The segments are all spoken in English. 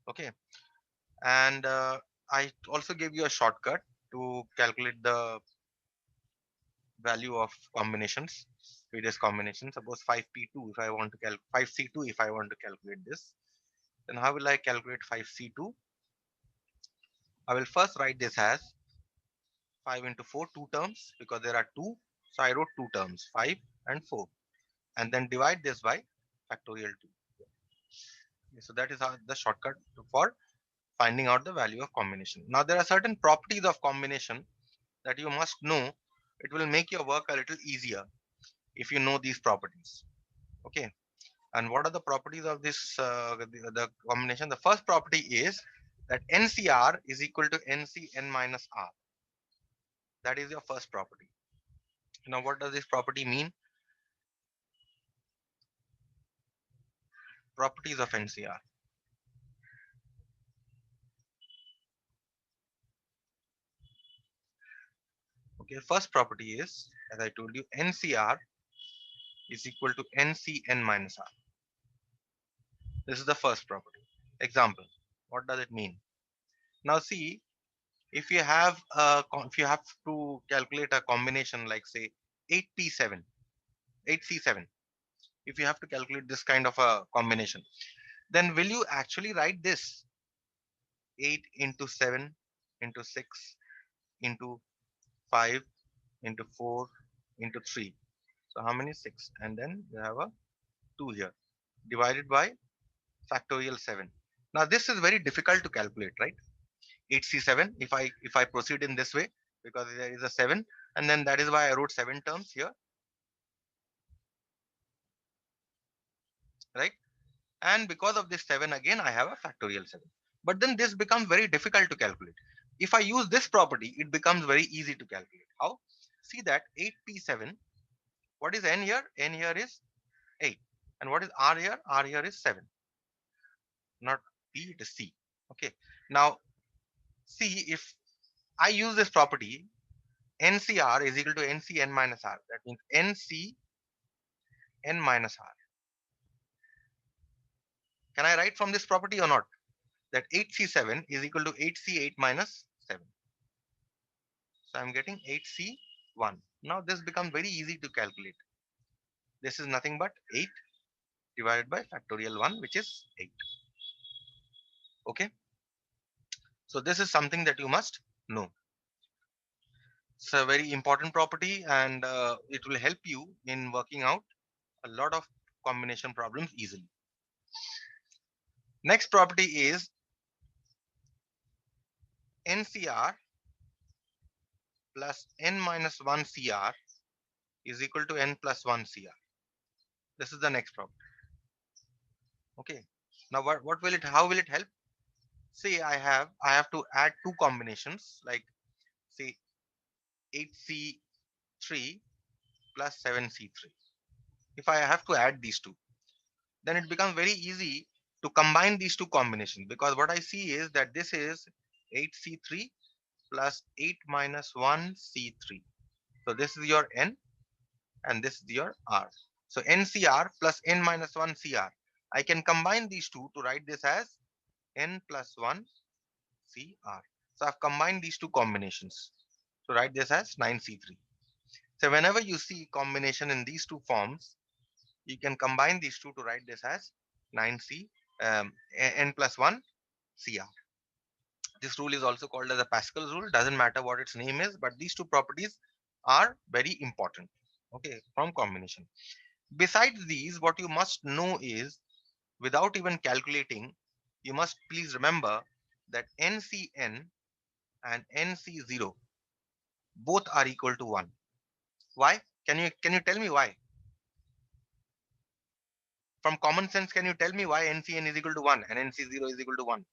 Okay, and I also gave you a shortcut to calculate the value of combinations, various combinations. Suppose 5p2 if I want to 5c2 if I want to calculate this, then how will I calculate 5c2? I will first write this as 5 into 4, two terms, because there are two. So I wrote two terms, 5 and 4, and then divide this by factorial 2. So that is how the shortcut for finding out the value of combination. Now there are certain properties of combination that you must know. It will make your work a little easier if you know these properties. Okay. And what are the properties of this the combination? The first property is that NCR is equal to NCN minus R. That is your first property. Now, what does this property mean? Properties of NCR. Okay, first property is, as I told you, NCR is equal to NCN minus R. This is the first property. Example. What does it mean? Now, see, if you have if you have to calculate a combination like say 8p7, 8c7, if you have to calculate this kind of a combination, then will you actually write this 8 into 7 into 6 into 5 into 4 into 3? So how many? 6. And then you have a 2 here divided by factorial 7. Now this is very difficult to calculate, right? 8c7 if I proceed in this way, because there is a 7, and then that is why I wrote 7 terms here, right? And because of this 7, again I have a factorial 7. But then this becomes very difficult to calculate. If I use this property, it becomes very easy to calculate. How? See that 8p7, what is n here? N here is 8. And what is r here? R here is 7. Not p, it is c. Okay. Now see, if I use this property, NCR is equal to NCN minus R. That means NCN minus R. Can I write from this property or not? That 8c7 is equal to 8c8 minus 7. So I'm getting 8c1. Now this becomes very easy to calculate. This is nothing but 8 divided by factorial 1, which is 8. Okay. So this is something that you must know. It's a very important property, and it will help you in working out a lot of combination problems easily. Next property is NCR plus n minus 1 CR is equal to n plus 1 CR. This is the next property. Okay. Now what will it, how will it help? Say I have to add two combinations, like say 8c3 plus 7c3. If I have to add these two, then it becomes very easy to combine these two combinations, because what I see is that this is 8c3 plus 8 minus 1 c3. So this is your n and this is your r. So NCR plus n minus 1 CR. I can combine these two to write this as n plus 1 CR. So I've combined these two combinations to write this as 9c3. So whenever you see combination in these two forms, you can combine these two to write this as 9c n plus 1 CR. This rule is also called as a Pascal's rule. Doesn't matter what its name is, but these two properties are very important. Okay, from combination. Besides these, what you must know is, without even calculating, you must please remember that NCN and NC0 both are equal to 1. Why? Can you tell me why? From common sense, can you tell me why NCN is equal to 1 and NC0 is equal to 1?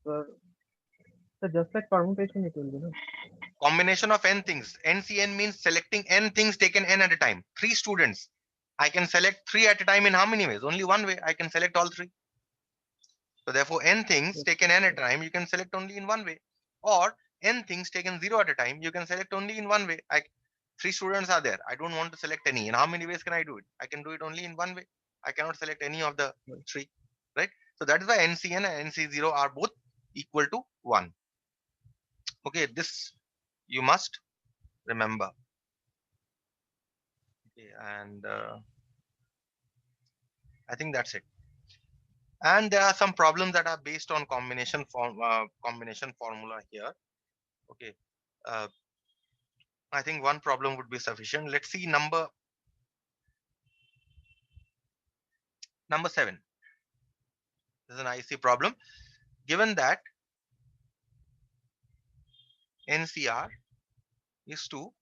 Sir, so just like permutation, it will be, no? Combination of n things. NCN means selecting n things taken n at a time. 3 students. I can select 3 at a time in how many ways? Only one way. I can select all 3. So therefore, n things Yes, taken n at yes. a time, you can select only in one way. Or n things taken 0 at a time, you can select only in one way. 3 students are there. I don't want to select any. In how many ways can I do it? I can do it only in one way. I cannot select any of the Right. three, right? So that is why NCN and NC0 are both equal to 1. Okay, this you must remember. Okay, and I think that's it. And there are some problems that are based on combination formula here. Okay, uh, I think one problem would be sufficient. Let's see number 7. This is an IC problem. Given that NCR is to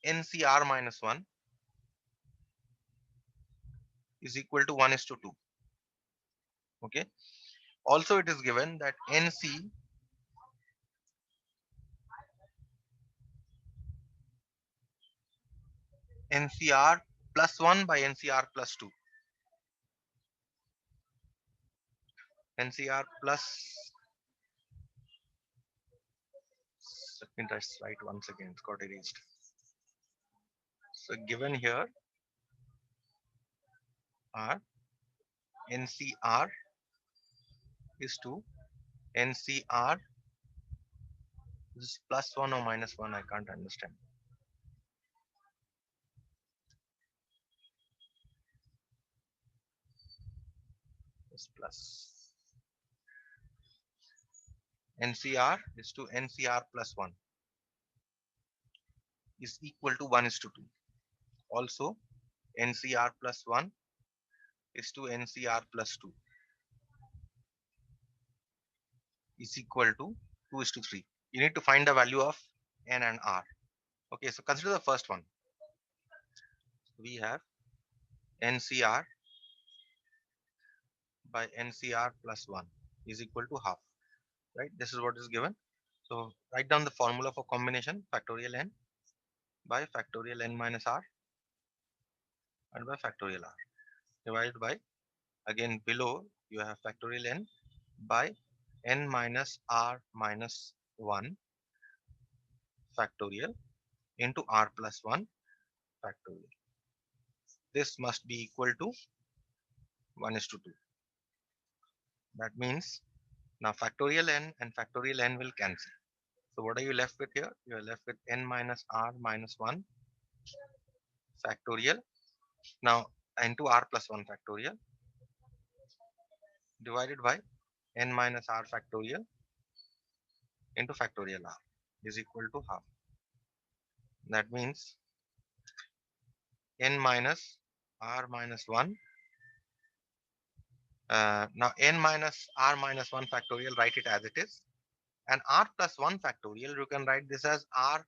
NCR minus 1 is equal to 1 is to 2. Okay. Also, it is given that NCR plus 1 by NCR plus 2. NCR plus, let me just write once again, it's got erased. So given here are NCR is to NCR, this is plus 1 or minus 1, I can't understand. This plus. NCR is to NCR plus 1 is equal to 1 is to 2. Also, NCR plus 1 is to NCR plus 2 is equal to 2 is to 3. You need to find the value of N and R. Okay, so consider the first one. We have NCR by NCR plus 1 is equal to half, right? This is what is given. So write down the formula for combination factorial N by factorial N minus R and by factorial R divided by, again below you have factorial N by N minus R minus 1 factorial into R plus 1 factorial. This must be equal to 1 is to 2. That means now factorial N and factorial N will cancel. So what are you left with here? You are left with N minus R minus 1 factorial. Now into R plus 1 factorial divided by N minus R factorial into factorial R is equal to half. That means N minus R minus 1. Now N minus R minus 1 factorial, write it as it is. And R plus 1 factorial, you can write this as R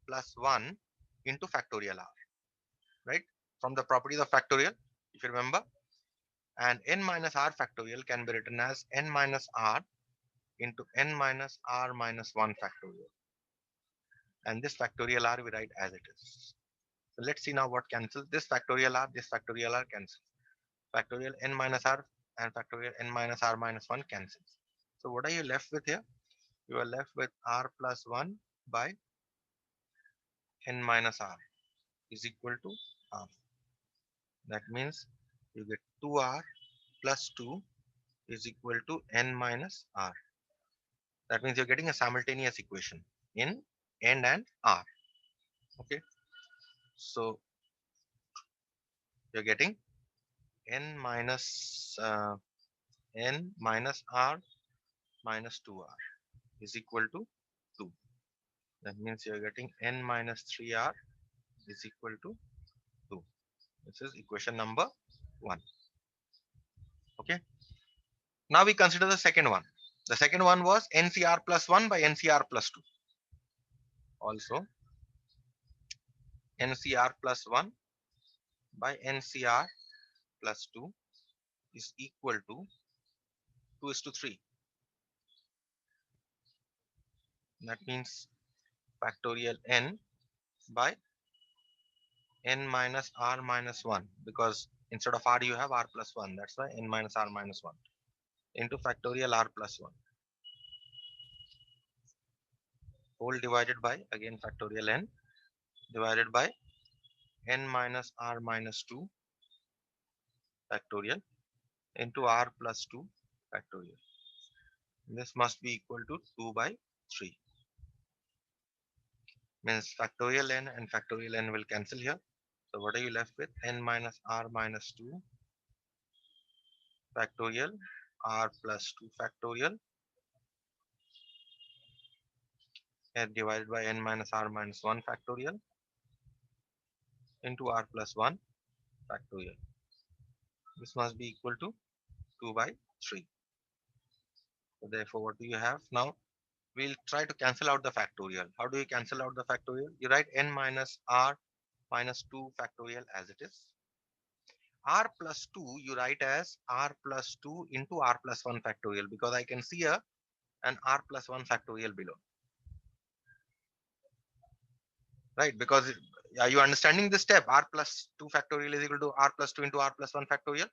plus 1 into factorial R, right? From the properties of factorial, if you remember. And N minus R factorial can be written as N minus R into N minus R minus 1 factorial. And this factorial R we write as it is. So let's see now what cancels. This factorial R cancels. Factorial N minus R and factorial N minus R minus 1 cancels. So what are you left with here? You are left with R plus 1 by N minus R is equal to half. That means you get 2R plus 2 is equal to N minus R. That means you're getting a simultaneous equation in N and R. Okay. So you're getting N minus R minus 2R is equal to 2. That means you're getting N minus 3R is equal to 2. This is equation number 1. Okay. Now we consider the second one. The second one was NCR plus 1 by NCR plus 2. Also, NCR plus 1 by NCR plus 2 is equal to 2 is to 3. That means factorial N by N minus R minus 1, because instead of R you have R plus 1. That's why N minus R minus 1 into factorial R plus 1 whole divided by, again factorial N divided by N minus R minus 2 factorial into r plus 2 factorial. This must be equal to 2 by 3. Means factorial n and factorial n will cancel here. So what are you left with? N minus r minus 2 factorial r plus 2 factorial and divided by n minus r minus 1 factorial into r plus 1 factorial. This must be equal to 2 by 3. So therefore, what do you have now? We'll try to cancel out the factorial. How do you cancel out the factorial? You write n minus r minus 2 factorial as it is. R plus 2 you write as r plus 2 into r plus 1 factorial, because I can see an r plus 1 factorial below. Right? Because are you understanding this step? R plus 2 factorial is equal to r plus 2 into r plus 1 factorial.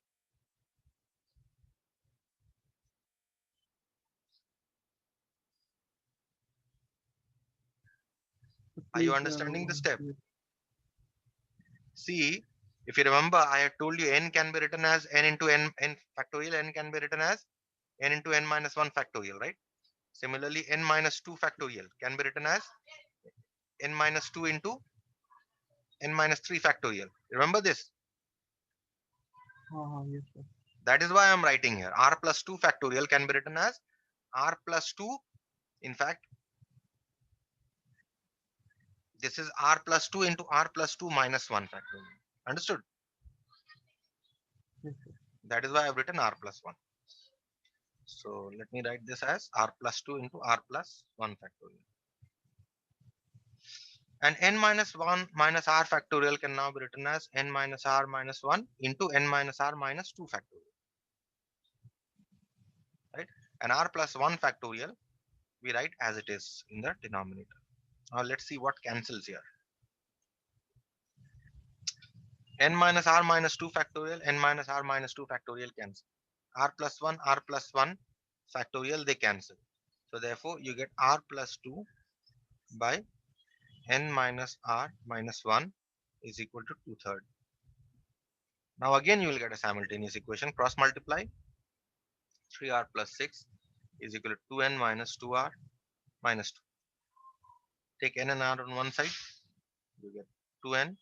So Are you please, understanding the step? yes, See, if you remember, I had told you n can be written as n into n factorial, n can be written as n into n minus 1 factorial, right? Similarly, n minus 2 factorial can be written as n minus 2 into n minus 3 factorial. Remember this? yes, sir. That is why I'm writing here. R plus 2 factorial can be written as r plus 2. In fact, this is r plus 2 into r plus 2 minus 1 factorial. Understood? Yes, sir. That is why I've written r plus 1. So let me write this as r plus 2 into r plus 1 factorial. And n minus 1 minus r factorial can now be written as n minus r minus 1 into n minus r minus 2 factorial. Right? And r plus 1 factorial we write as it is in the denominator. Now let's see what cancels here. N minus r minus 2 factorial, n minus r minus 2 factorial cancel. R plus 1, r plus 1 factorial, they cancel. So therefore, you get r plus 2 by n minus r minus 1 is equal to 2/3. Now again, you will get a simultaneous equation. Cross multiply. 3r plus 6 is equal to 2n minus 2r minus 2. Take n and r on one side. You get 2n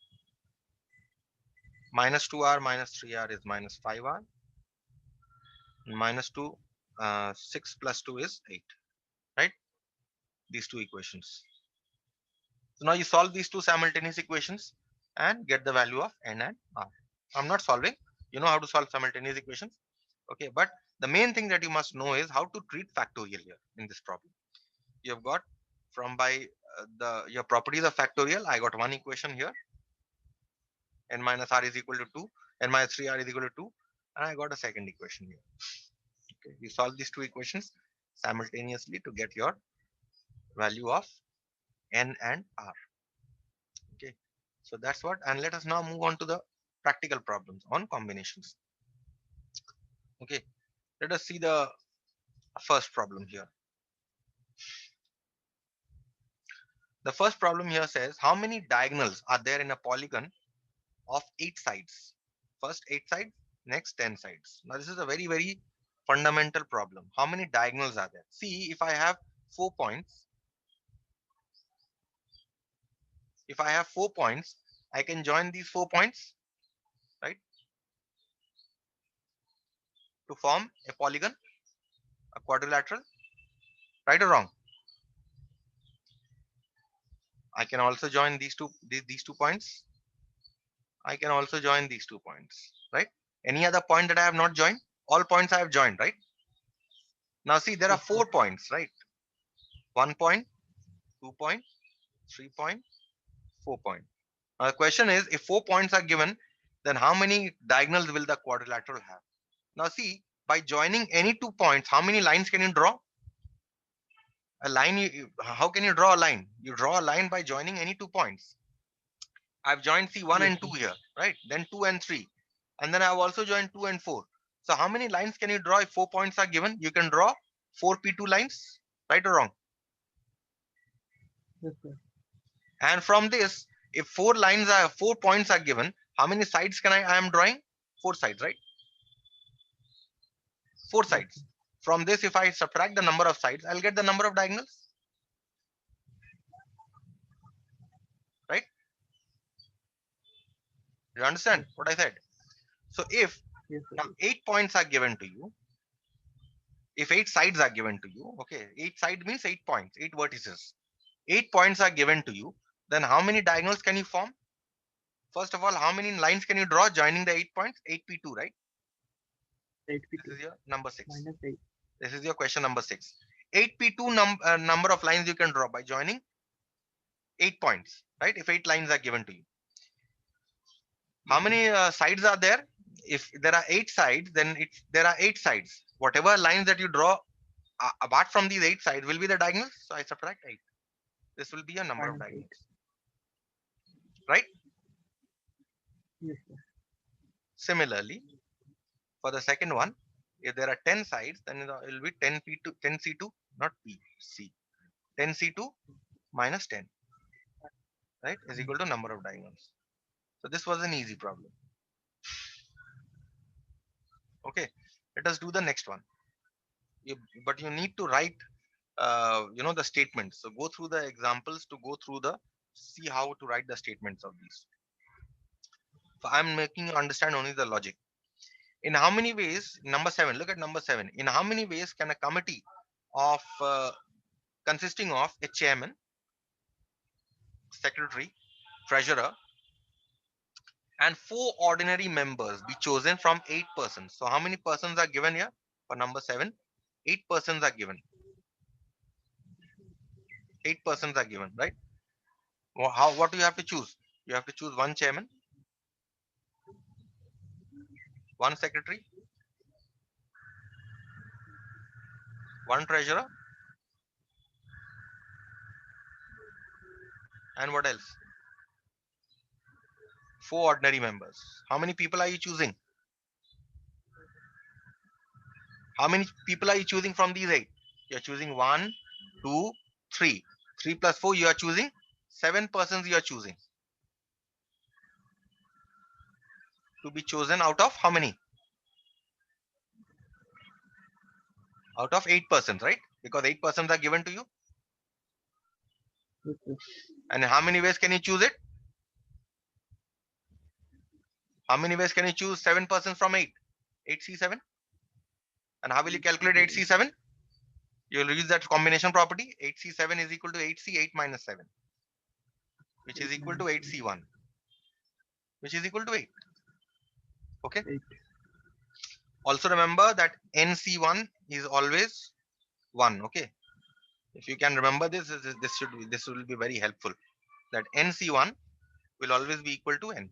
minus 2r minus 3r is minus 5r. Minus 2, 6 plus 2 is 8. Right? These two equations. So now you solve these two simultaneous equations and get the value of n and r. I'm not solving. You know how to solve simultaneous equations. Okay, but the main thing that you must know is how to treat factorial here in this problem. You have got from by your properties of factorial. I got one equation here. N minus r is equal to 2. N minus 3r is equal to 2. And I got a second equation here. Okay, you solve these two equations simultaneously to get your value of n and r. Okay, so that's what. And let us now move on to the practical problems on combinations. Okay, let us see the first problem here. The first problem here says how many diagonals are there in a polygon of 8 sides? First 8 sides, next 10 sides. Now this is a very, very fundamental problem. How many diagonals are there? See, if I have 4 points, I can join these 4 points, right, to form a polygon, a quadrilateral, right or wrong? I can also join these two points. I can also join these 2 points, right? Any other point that I have not joined? All points I have joined, right? Now see, there are Yes, sir. 4 points, right? 1 point, 2 point, 3 point, 4 point. Now the question is, if 4 points are given, then how many diagonals will the quadrilateral have? Now see, by joining any 2 points, how many lines can you draw? A line, how can you draw a line? You draw a line by joining any 2 points. I've joined C1 Yes, and sir. 2 here, right? Then 2 and 3. And then I've also joined 2 and 4. So how many lines can you draw if 4 points are given? You can draw 4 P2 lines, right or wrong? Yes, sir. And from this, if 4 points are given, how many sides I am drawing? 4 sides, right? 4 sides. From this, if I subtract the number of sides, I'll get the number of diagonals, right? You understand Yes. what I said? So if Yes, sir. now 8 points are given to you, if 8 sides are given to you, okay, 8 side means 8 points, 8 vertices. 8 points are given to you, then how many diagonals can you form? First of all, how many lines can you draw joining the 8 points? 8p2, right? 8p2 This is your number 6. minus 8. This is your question number 6. 8p2 number of lines you can draw by joining 8 points, right? If 8 lines are given to you. How Yes, sir. many sides are there? If there are 8 sides, then there are 8 sides. Whatever lines that you draw apart from these 8 sides will be the diagonals. So I subtract 8. This will be a number of Minus 8. diagonals, right? Yes, sir. Similarly, for the second one, if there are 10 sides, then it will be 10p2, 10c2, not p, c. 10c2 minus 10, right, is equal to number of diagonals. So this was an easy problem. Okay, let us do the next one. You, but you need to write, the statements. So go through the examples to go through see how to write the statements of these. So I'm making you understand only the logic. In how many ways, number 7, look at number 7. In how many ways can a committee of consisting of a chairman, secretary, treasurer, and 4 ordinary members be chosen from 8 persons? So how many persons are given here for number 7? 8 persons are given. 8 persons are given, right? What do you have to choose? You have to choose one chairman, one secretary, one treasurer, and what else? 4 ordinary members. How many people are you choosing? How many people are you choosing from these 8? You're choosing 1, 2, 3. 3 plus 4, you are choosing 7 persons. You are choosing to be chosen out of how many? Out of 8 persons, right? Because 8 persons are given to you. Yes, sir. And how many ways can you choose it? How many ways can you choose 7 persons from 8? 8c7. And how will you calculate 7. 8c7? You will use that combination property. 8c7 is equal to 8c8 minus 7, which 8 is equal to minus 7. 8c1, which is equal to 8. Okay. 8. Also remember that nc1 is always 1. Okay. If you can remember this will be very helpful. That nc1 will always be equal to n.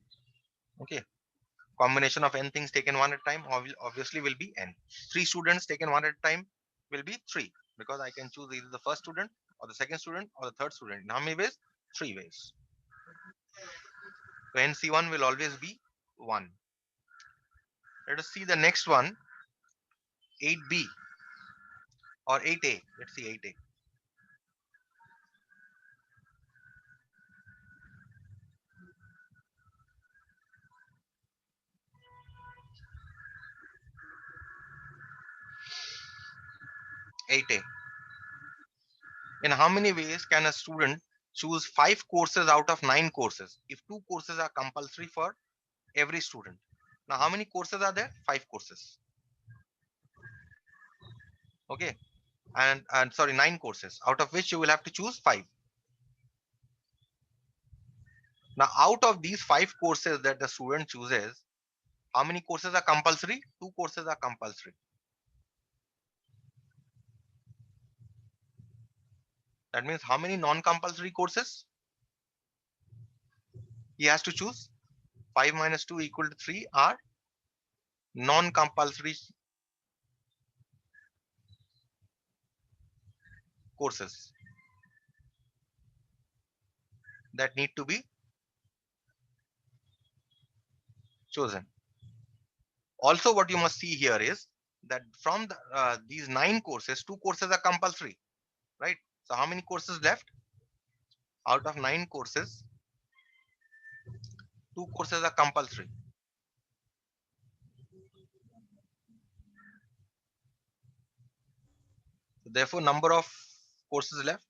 Okay. Combination of n things taken one at a time obviously will be n. 3 students taken one at a time will be 3, because I can choose either the first student or the second student or the third student. In how many ways? 3 ways. So nc1 will always be 1. Let us see the next one, 8b or 8a. Let's see 8a. 8a. In how many ways can a student choose 5 courses out of 9 courses if 2 courses are compulsory for every student? Now, how many courses are there? 5 courses. Okay. And sorry, 9 courses, out of which you will have to choose 5. Now, out of these 5 courses that the student chooses, how many courses are compulsory? 2 courses are compulsory. That means how many non-compulsory courses he has to choose? 5 minus 2 equal to 3 are non-compulsory courses that need to be chosen. Also, what you must see here is that from these 9 courses, 2 courses are compulsory, right? So how many courses left? Out of 9 courses, 2 courses are compulsory. So therefore, number of courses left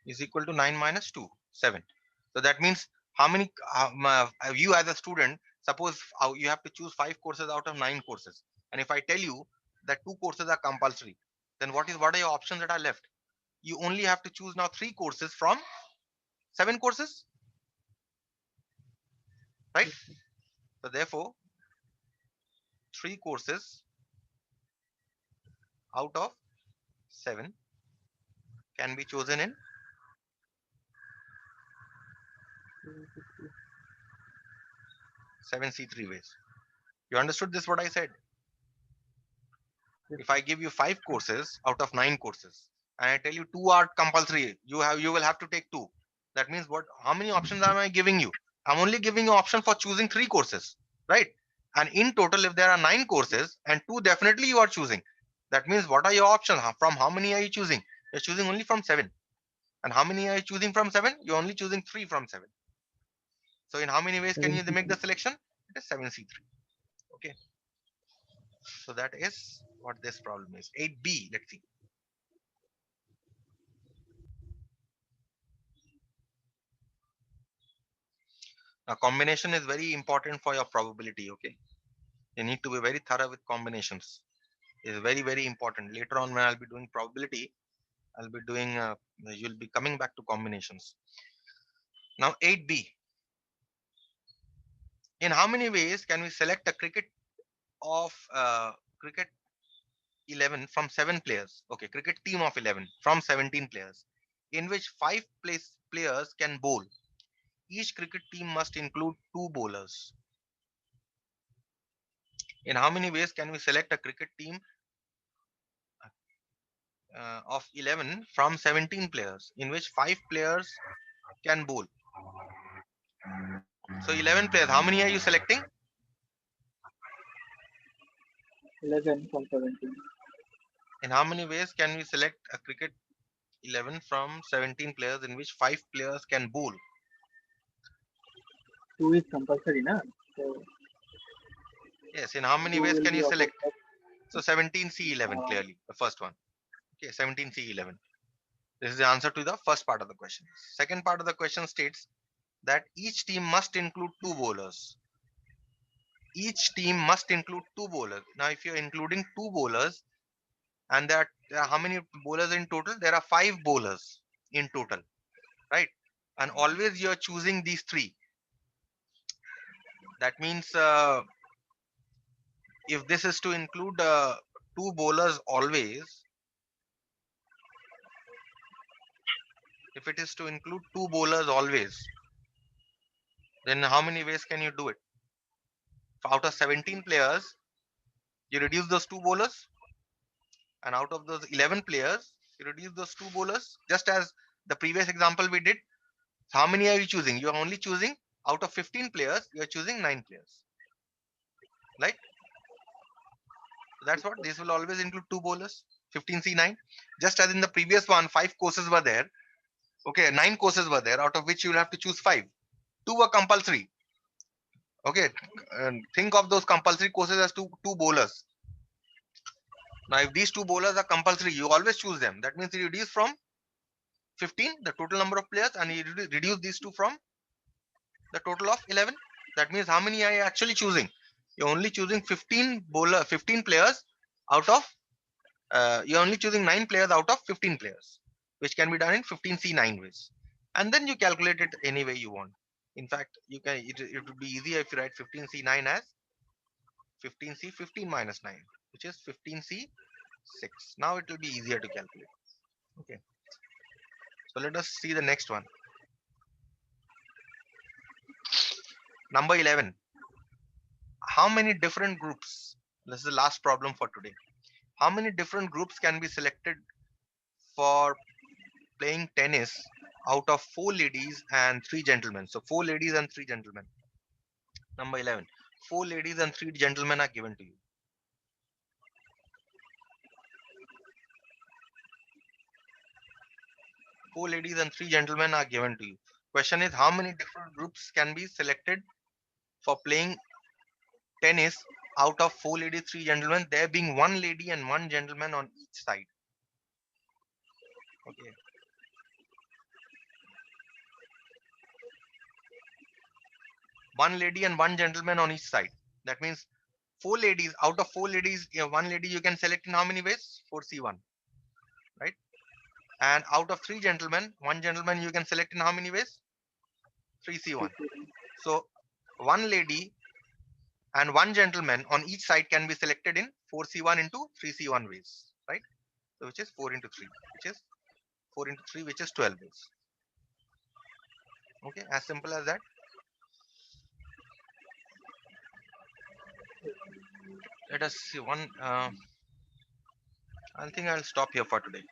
is equal to 9 minus 2, 7. So that means how many, you as a student, suppose you have to choose 5 courses out of 9 courses. And if I tell you that 2 courses are compulsory, then what are your options that are left? You only have to choose now 3 courses from 7 courses, right? Yes, sir. So therefore, 3 courses out of 7 can be chosen in 260. 7C3 ways. You understood this what I said? Yes, If sir. I give you 5 courses out of 9 courses and I tell you 2 are compulsory, you will have to take 2. That means what? How many options am I giving you? I'm only giving you option for choosing 3 courses, right? And in total, if there are 9 courses and 2 definitely you are choosing, that means what are your options? From how many are you choosing? You're choosing only from 7. And how many are you choosing from 7? You're only choosing 3 from 7. So in how many ways can you make the 73. selection? It is 7C3. Okay. So that is what this problem is. 8B, let's see. Now, combination is very important for your probability. Okay, you need to be very thorough with combinations. It's very, very important. Later on, when I'll be doing probability, I'll be doing. You'll be coming back to combinations. Now, 8B. In how many ways can we select a cricket 11 from 7 players? Okay, cricket team of 11 from 17 players, in which players can bowl. Each cricket team must include 2 bowlers. In how many ways can we select a cricket team of 11 from 17 players, in which 5 players can bowl? So 11 players, how many are you selecting? 11 from 17. In how many ways can we select a cricket 11 from 17 players, in which 5 players can bowl? 2 is compulsory, na? So Yes, in how many 2 ways will can be you out of select? So 17C11, uh, clearly, the first one. Okay, 17C11. This is the answer to the first part of the question. Second part of the question states that each team must include 2 bowlers. Each team must include 2 bowlers. Now, if you're including 2 bowlers, and there are how many bowlers in total? There are 5 bowlers in total, right? And always you're choosing these 3. That means if this is to include 2 bowlers always, if it is to include 2 bowlers always, then how many ways can you do it? Out of 17 players, you reduce those 2 bowlers, and out of those 11 players, you reduce those 2 bowlers, just as the previous example we did. How many are you choosing? You are only choosing out of 15 players, you are choosing 9 players, right? So that's what this will always include 2 bowlers, 15C9. Just as in the previous one, 5 courses were there. Okay, 9 courses were there, out of which you will have to choose 5. 2 were compulsory. Okay, and think of those compulsory courses as two bowlers. Now, if these 2 bowlers are compulsory, you always choose them. That means you reduce from 15 the total number of players, and you reduce these 2 from the total of 11. That means how many are you actually choosing? You're only choosing 15 players out of you're only choosing 9 players out of 15 players, which can be done in 15C9 ways. And then you calculate it any way you want. In fact, it would be easier if you write 15C9 as 15C 15 minus 9, which is 15C6. Now it will be easier to calculate. Okay. So let us see the next one. Number 11. How many different groups? This is the last problem for today. How many different groups can be selected for playing tennis out of 4 ladies and 3 gentlemen? So 4 ladies and 3 gentlemen. Number 11. 4 ladies and 3 gentlemen are given to you. 4 ladies and 3 gentlemen are given to you. Question is, how many different groups can be selected for playing tennis out of 4 ladies, 3 gentlemen, there being 1 lady and 1 gentleman on each side. Okay. One lady and 1 gentleman on each side. That means 4 ladies. Out of 4 ladies, 1 lady you can select in how many ways? 4C1, right? And out of 3 gentlemen, 1 gentleman you can select in how many ways? 3C1. So 1 lady and 1 gentleman on each side can be selected in 4C1 into 3C1 ways, right? So which is 4 into 3, which is 4 into 3, which is 12 ways. Okay, as simple as that. Let us see one. I think I'll stop here for today.